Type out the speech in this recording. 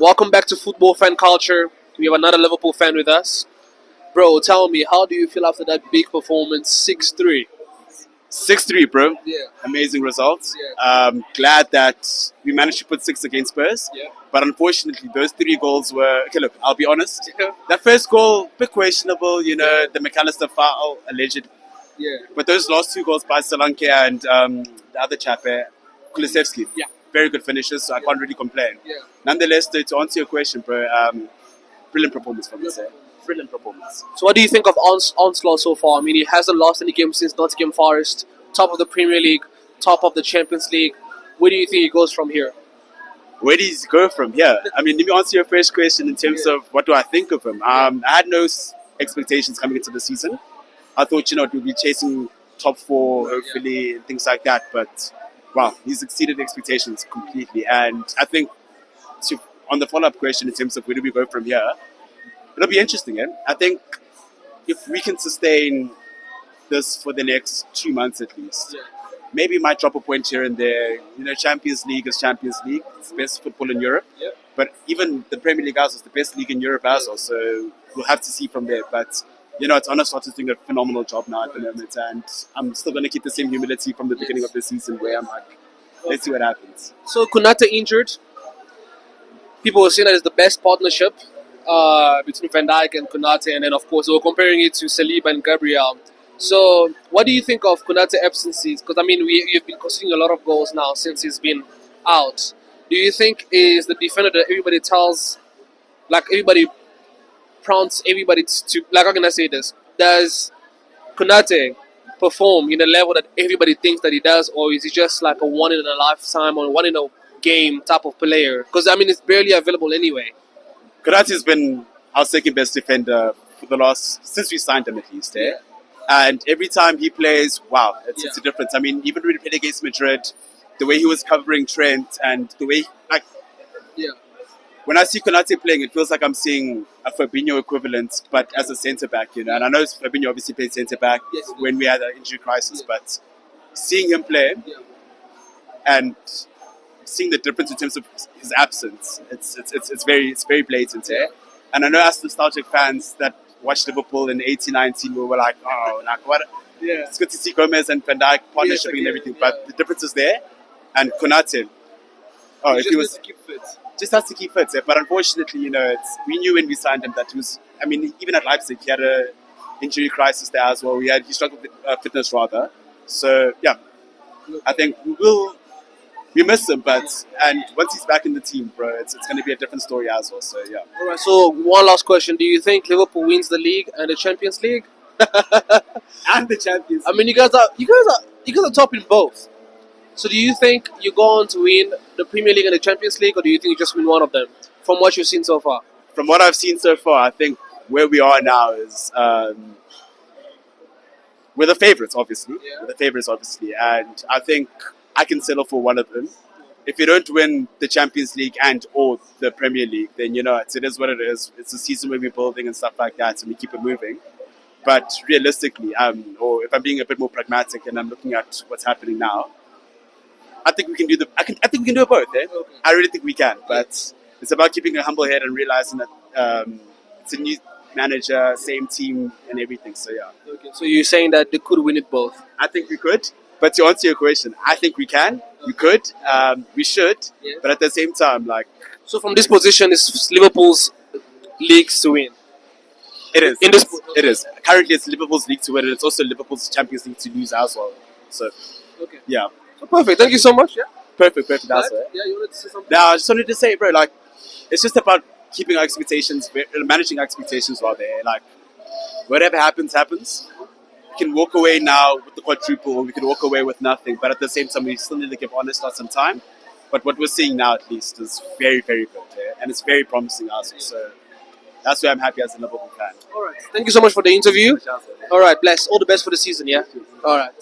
Welcome back to Football Fan Culture. We have another Liverpool fan with us. Bro, tell me, how do you feel after that big performance, 6-3? 6-3, bro. Yeah, Amazing results. yeah, Glad that we managed to put 6 against Spurs. yeah. But unfortunately, those 3 goals were... Okay, look, I'll be honest. Yeah, That first goal, bit questionable, the McAllister foul, alleged. yeah, But those last 2 goals by Solanke and the other chap, Kulusevski, yeah, very good finishes, so I can't really complain. yeah. Nonetheless, to answer your question, bro, brilliant performance from us. Brilliant performance. So what do you think of Onslaught so far? I mean, he hasn't lost any games since Nottingham Forest, top of the Premier League, top of the Champions League. Where do you think he goes from here? Where does he go from here? I mean, let me answer your first question in terms of what do I think of him. I had no expectations coming into the season. I thought, we'll be chasing top 4, hopefully, and things like that. But, wow, he's exceeded expectations completely. And I think, on the follow-up question in terms of where do we go from here, it'll be interesting. I think if we can sustain this for the next 2 months at least, maybe might drop a point here and there. Champions League is Champions League. It's the best football in Europe. Yeah. But even the Premier League as well is the best league in Europe as well. So we'll have to see from there. But, it's Onslaught is doing a phenomenal job now at the moment. And I'm still going to keep the same humility from the beginning of the season where I'm like, let's see what happens. So Konate injured. People were saying that it's the best partnership between Van Dijk and Konate, and then of course they were comparing it to Saliba and Gabriel. So what do you think of Konate absences? Because I mean, you've been conceding a lot of goals now since he's been out. Do you think is the defender that everybody tells, like everybody prompts everybody to, like, how can I say this? Does Konate perform in a level that everybody thinks that he does, or is he just like a one in a lifetime or one in a game type of player? Because I mean, it's barely available anyway. Konate has been our second best defender for the since we signed him at least. Yeah. And every time he plays, wow, it's a difference. I mean, even when he played against Madrid, the way he was covering Trent and the way, when I see Konate playing, it feels like I'm seeing a Fabinho equivalent, but as a centre back, And I know Fabinho obviously played centre back when we had an injury crisis, but seeing him play and seeing the difference in terms of his absence, it's very blatant. And I know us nostalgic fans that watched Liverpool in 18-19, we were like, oh, like what? Yeah. It's good to see Gomez and Van Dijk partnership and everything, but the difference is there. And Konate, if he was, to keep fit. just has to keep fit. But unfortunately, we knew when we signed him that he was. I mean, even at Leipzig, he had a injury crisis there as well. He struggled with fitness rather. So yeah, I think we miss him, and once he's back in the team, bro, it's going to be a different story as well. So yeah. All right. So one last question: do you think Liverpool wins the league and the Champions League? And the Champions. I mean, you guys are top in both. So do you think you're going to win the Premier League and the Champions League, or do you think you just win one of them? From what you've seen so far. From what I've seen so far, I think where we are now is we're the favourites, obviously. Yeah. We're the favourites, obviously, and I think I can settle for one of them. If you don't win the Champions League and or the Premier League, then it is what it is. It's a season where we're building and stuff like that, and we keep it moving. But realistically, or if I'm being a bit more pragmatic and I'm looking at what's happening now, I think we can do I think we can do it both. Okay. I really think we can, but it's about keeping a humble head and realizing that it's a new manager, same team, and everything. So yeah. Okay. So you're saying that they could win it both? I think we could. But to answer your question, I think we can. We could. We should. Yeah. But at the same time, so from this position, it's Liverpool's leagues to win. It is. In this, it is. Currently, it's Liverpool's league to win, and it's also Liverpool's Champions League to lose as well. So, okay. Yeah. So perfect. Thank you so much. Yeah. Perfect. That's it. Yeah, you wanted to say something? Now, I just wanted to say, bro, it's just about keeping our expectations, managing our expectations while they're whatever happens. We can walk away now with the quadruple, or we can walk away with nothing. But at the same time, we still need to give Onslaught some time. But what we're seeing now, at least, is very, very good. And it's very promising also. So that's why I'm happy as a Liverpool fan. All right. Thank you so much for the interview. All right. Bless. All the best for the season, yeah? All right.